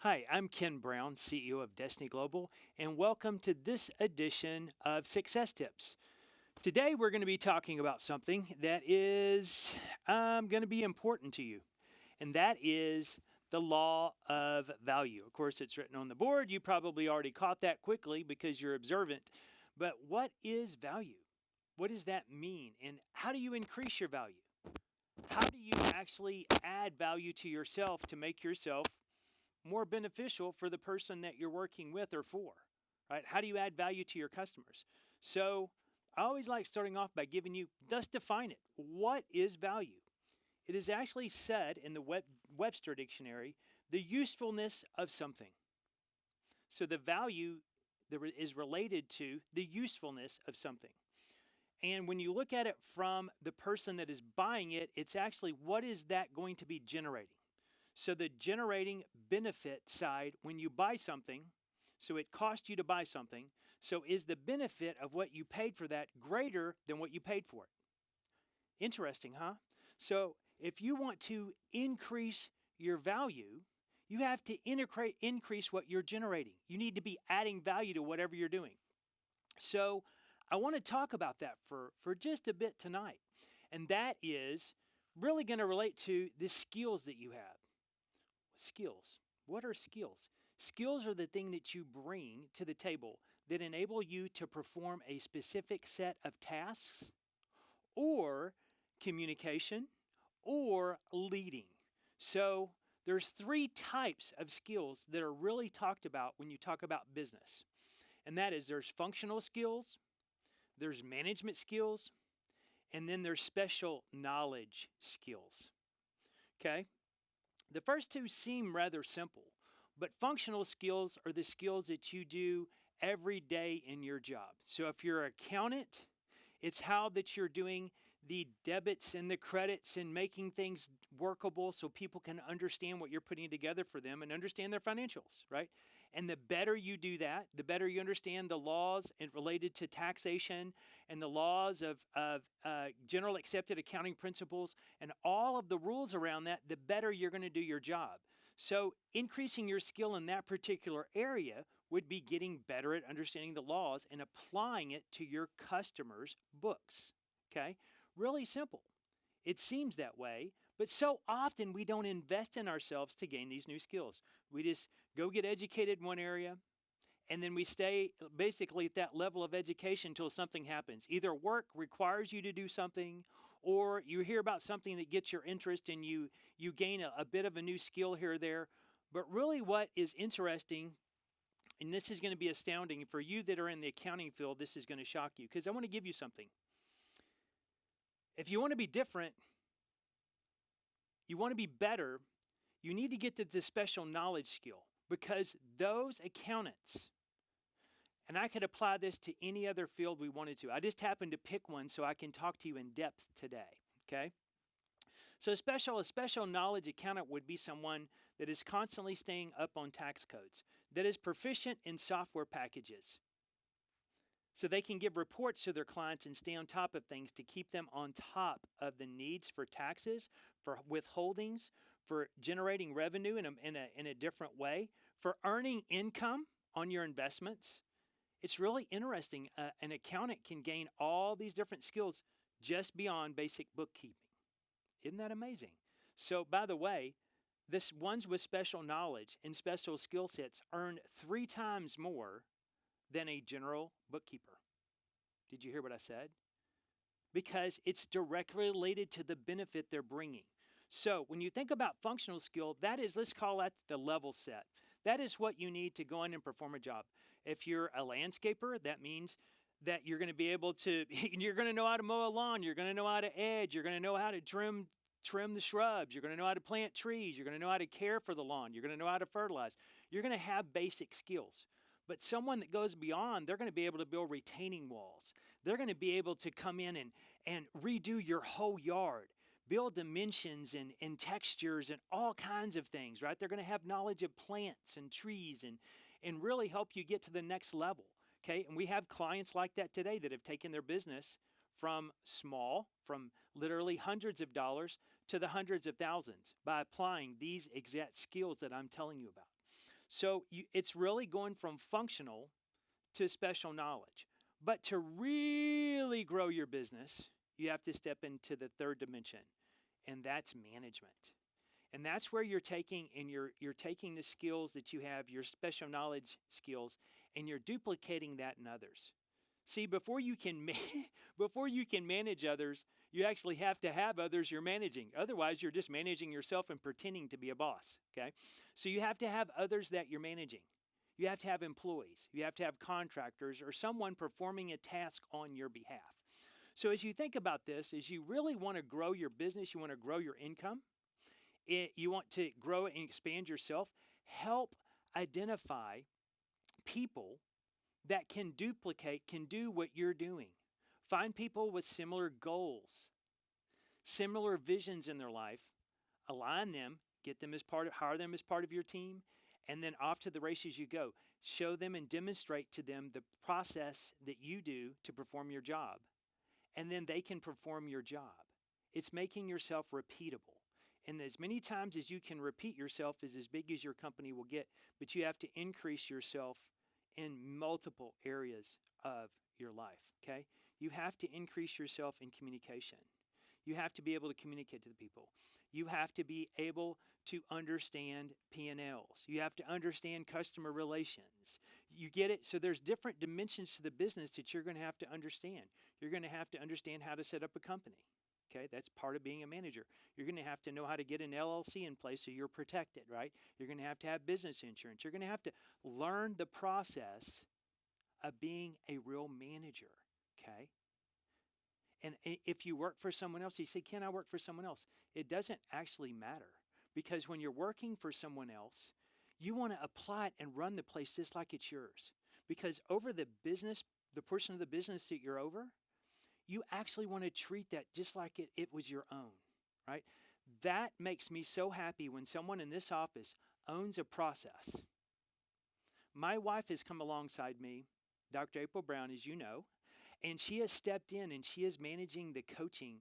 Hi, I'm Ken Brown, CEO of Destiny Global, and welcome to this edition of Success Tips. Today, we're going to be talking about something that is going to be important to you, and that is the law of value. Of course, it's written on the board. You probably already caught that quickly because you're observant. But what is value? What does that mean? And how do you increase your value? How do you actually add value to yourself to make yourself more beneficial for the person that you're working with or for, right? How do you add value to your customers? So I always like starting off by giving you, just define it. What is value? It is actually said in the Webster Dictionary, the usefulness of something. So the value is related to the usefulness of something. And when you look at it from the person that is buying it, it's actually what is that going to be generating? So the generating benefit side, when you buy something, so it cost you to buy something, so is the benefit of what you paid for that greater than what you paid for it? Interesting, huh? So if you want to increase your value, you have to increase what you're generating. You need to be adding value to whatever you're doing. So I want to talk about that for just a bit tonight. And that is really going to relate to the skills that you have. Skills. What are skills? Skills are the thing that you bring to the table that enable you to perform a specific set of tasks or communication or leading. So there's three types of skills that are really talked about when you talk about business. And that is there's functional skills, there's management skills, and then there's special knowledge skills. Okay? The first two seem rather simple, but functional skills are the skills that you do every day in your job. So if you're an accountant, it's how that you're doing the debits and the credits and making things workable so people can understand what you're putting together for them and understand their financials, right? And the better you do that, the better you understand the laws and related to taxation and the laws of general accepted accounting principles and all of the rules around that, the better you're going to do your job. So increasing your skill in that particular area would be getting better at understanding the laws and applying it to your customers' books. Okay? Really simple. It seems that way, but so often we don't invest in ourselves to gain these new skills. We just go get educated in one area, and then we stay basically at that level of education until something happens. Either work requires you to do something, or you hear about something that gets your interest and you gain a bit of a new skill here or there. But really what is interesting, and this is going to be astounding, for you that are in the accounting field, this is going to shock you, because I want to give you something. If you want to be different, you want to be better, you need to get to the special knowledge skill, because those accountants, and I could apply this to any other field we wanted to. I just happened to pick one so I can talk to you in depth today, okay? So a special knowledge accountant would be someone that is constantly staying up on tax codes, that is proficient in software packages, so they can give reports to their clients and stay on top of things to keep them on top of the needs for taxes, for withholdings, for generating revenue in a different way, for earning income on your investments. It's really interesting. An accountant can gain all these different skills just beyond basic bookkeeping. Isn't that amazing? So, by the way, this ones with special knowledge and special skill sets earn 3 times more than a general bookkeeper. Did you hear what I said? Because it's directly related to the benefit they're bringing. So when you think about functional skill, that is, let's call that the level set. That is what you need to go in and perform a job. If you're a landscaper, that means that you're going to be able to, you're going to know how to mow a lawn, you're going to know how to edge, you're going to know how to trim the shrubs, you're going to know how to plant trees, you're going to know how to care for the lawn, you're going to know how to fertilize. You're going to have basic skills. But someone that goes beyond, they're going to be able to build retaining walls. They're going to be able to come in and redo your whole yard, build dimensions and textures and all kinds of things, right? They're going to have knowledge of plants and trees and really help you get to the next level, okay? And we have clients like that today that have taken their business from small, from literally hundreds of dollars to the hundreds of thousands by applying these exact skills that I'm telling you about. So it's really going from functional to special knowledge. But to really grow your business, you have to step into the third dimension, and that's management. And that's where you're taking the skills that you have, your special knowledge skills, and you're duplicating that in others. See, before you can before you can manage others, you actually have to have others you're managing. Otherwise, you're just managing yourself and pretending to be a boss, okay? So you have to have others that you're managing. You have to have employees. You have to have contractors or someone performing a task on your behalf. So as you think about this, as you really want to grow your business, you want to grow your income, you want to grow and expand yourself, help identify people that can duplicate, can do what you're doing. Find people with similar goals, similar visions in their life, align them, hire them as part of your team, and then off to the races you go. Show them and demonstrate to them the process that you do to perform your job, and then they can perform your job. It's making yourself repeatable. And as many times as you can repeat yourself is as big as your company will get, but you have to increase yourself in multiple areas of your life, okay? You have to increase yourself in communication. You have to be able to communicate to the people. You have to be able to understand P&Ls. You have to understand customer relations. You get it? So there's different dimensions to the business that you're going to have to understand. You're going to have to understand how to set up a company. Okay, that's part of being a manager. You're going to have to know how to get an LLC in place so you're protected, right? You're going to have business insurance. You're going to have to learn the process of being a real manager, okay? And if you work for someone else, you say, can I work for someone else? It doesn't actually matter, because when you're working for someone else, you want to apply it and run the place just like it's yours. Because over the portion of the business that you're over, you actually want to treat that just like it was your own, right? That makes me so happy when someone in this office owns a process. My wife has come alongside me, Dr. April Brown, as you know, and she has stepped in and she is managing the coaching,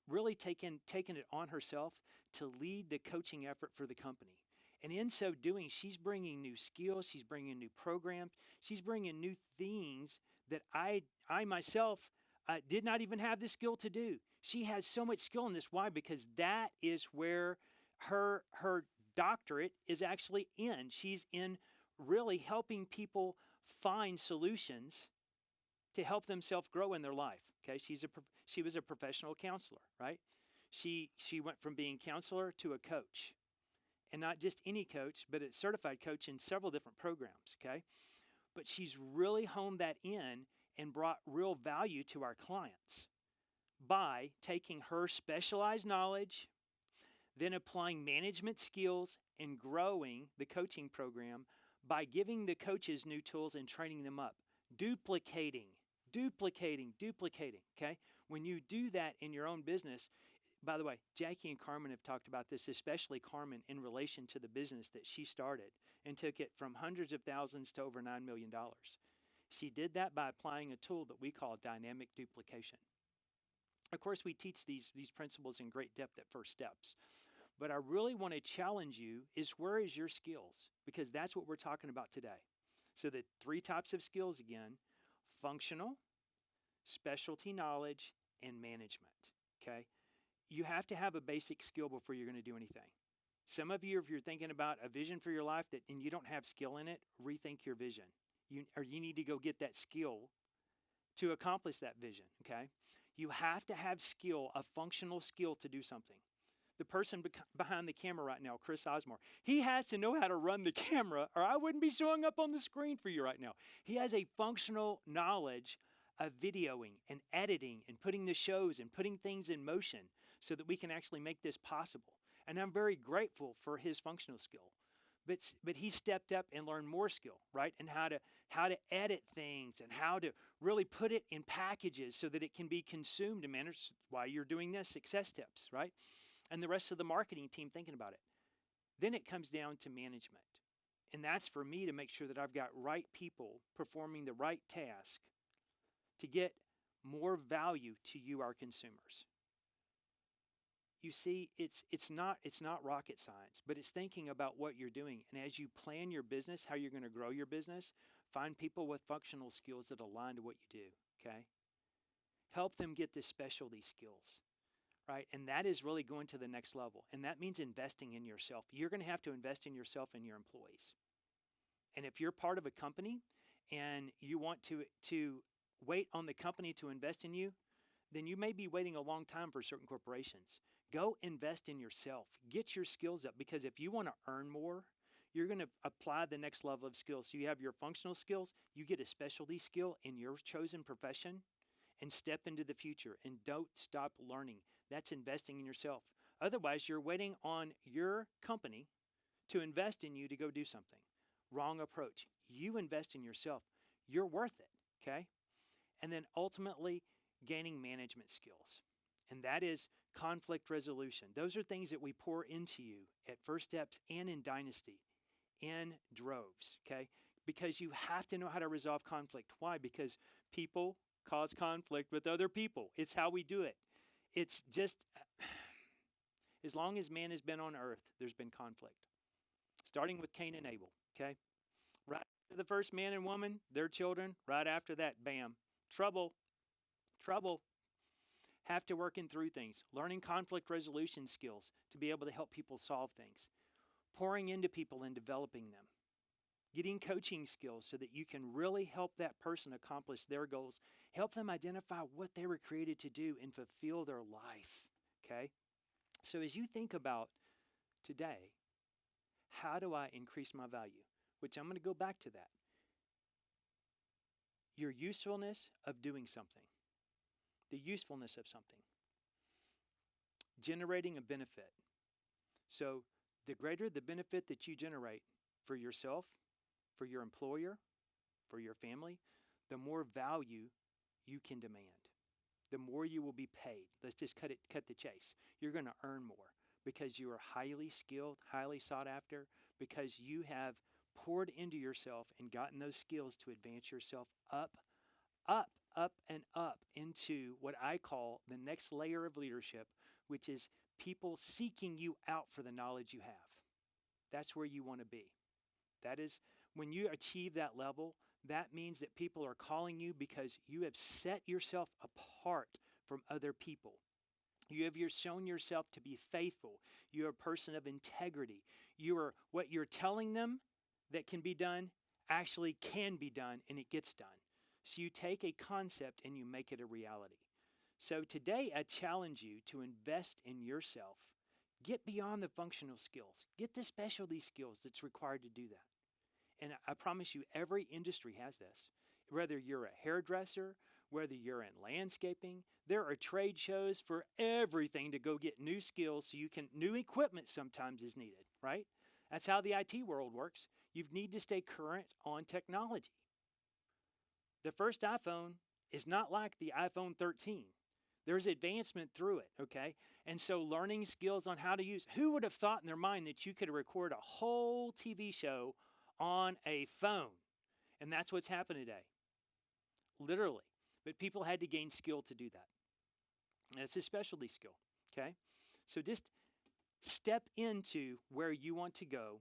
really taking it on herself to lead the coaching effort for the company. And in so doing, she's bringing new skills, she's bringing new programs, she's bringing new things that I myself did not even have the skill to do. She has so much skill in this. Why? Because that is where her doctorate is actually in. She's in really helping people find solutions to help themselves grow in their life. Okay, she was a professional counselor, right? She went from being counselor to a coach, and not just any coach, but a certified coach in several different programs. Okay, but she's really honed that in and brought real value to our clients by taking her specialized knowledge, then applying management skills and growing the coaching program by giving the coaches new tools and training them up. Duplicating, okay? When you do that in your own business, by the way, Jackie and Carmen have talked about this, especially Carmen, in relation to the business that she started and took it from hundreds of thousands to over $9 million. She did that by applying a tool that we call dynamic duplication. Of course, we teach these principles in great depth at First Steps. But I really want to challenge you is, where is your skills? Because that's what we're talking about today. So the 3 types of skills again: functional, specialty knowledge, and management, okay? You have to have a basic skill before you're going to do anything. Some of you, if you're thinking about a vision for your life and you don't have skill in it, rethink your vision. You need to go get that skill to accomplish that vision, okay? You have to have skill, a functional skill to do something. The person behind the camera right now, Chris Osmore, he has to know how to run the camera, or I wouldn't be showing up on the screen for you right now. He has a functional knowledge of videoing and editing and putting the shows and putting things in motion so that we can actually make this possible. And I'm very grateful for his functional skill. But he stepped up and learned more skill, right? And how to edit things and how to really put it in packages so that it can be consumed in manners. Why you're doing this, success tips, right? And the rest of the marketing team thinking about it. Then it comes down to management. And that's for me to make sure that I've got right people performing the right task to get more value to you, our consumers. you see, it's not rocket science, but it's thinking about what you're doing. And as you plan your business, how you're going to grow your business, find people with functional skills that align to what you do. Okay, help them get the specialty skills, right? And that is really going to the next level. And that means investing in yourself. You're going to have to invest in yourself and your employees. And if you're part of a company and you want to wait on the company to invest in you, then you may be waiting a long time for certain corporations. Go invest in yourself. Get your skills up, because if you want to earn more, you're going to apply the next level of skills. So you have your functional skills, you get a specialty skill in your chosen profession, and step into the future and don't stop learning. That's investing in yourself. Otherwise, you're waiting on your company to invest in you to go do something. Wrong approach. You invest in yourself. You're worth it, okay? And then ultimately, gaining management skills. And that is conflict resolution. Those are things that we pour into you at First Steps and in Dynasty in droves, okay? Because you have to know how to resolve conflict. Why? Because people cause conflict with other people. It's how we do it. It's just, as long as man has been on earth, there's been conflict. Starting with Cain and Abel, okay? Right after the first man and woman, their children, right after that, bam, trouble. Have to work in through things, learning conflict resolution skills to be able to help people solve things, pouring into people and developing them, getting coaching skills so that you can really help that person accomplish their goals, help them identify what they were created to do and fulfill their life, okay? So as you think about today, how do I increase my value? Which I'm going to go back to that. Your usefulness of doing something. The usefulness of something. Generating a benefit. So the greater the benefit that you generate for yourself, for your employer, for your family, the more value you can demand. The more you will be paid. Let's just cut the chase. You're going to earn more because you are highly skilled, highly sought after, because you have poured into yourself and gotten those skills to advance yourself up, and up into what I call the next layer of leadership, which is people seeking you out for the knowledge you have. That's where you want to be. That is, when you achieve that level, that means that people are calling you because you have set yourself apart from other people. You have shown yourself to be faithful. You're a person of integrity. What you're telling them that can be done actually can be done, and it gets done. So you take a concept and you make it a reality. So today I challenge you to invest in yourself. Get beyond the functional skills. Get the specialty skills that's required to do that. And I promise you, every industry has this. Whether you're a hairdresser, whether you're in landscaping, there are trade shows for everything to go get new skills so you can, new equipment sometimes is needed, right? That's how the IT world works. You need to stay current on technology. The first iPhone is not like the iPhone 13. There's advancement through it, okay? And so learning skills on how to use, who would have thought in their mind that you could record a whole TV show on a phone? And that's what's happened today, literally. But people had to gain skill to do that. And it's a specialty skill, okay? So just step into where you want to go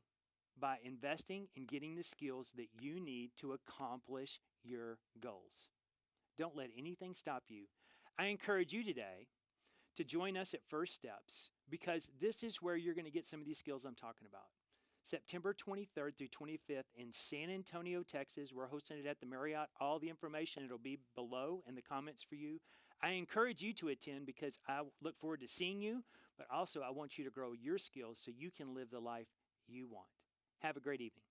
by investing in getting the skills that you need to accomplish your goals. Don't let anything stop you. I encourage you today to join us at First Steps, because this is where you're going to get some of these skills I'm talking about. September 23rd through 25th in San Antonio, Texas. We're hosting it at the Marriott. All the information, it'll be below in the comments for you. I encourage you to attend because I look forward to seeing you, but also I want you to grow your skills so you can live the life you want. Have a great evening.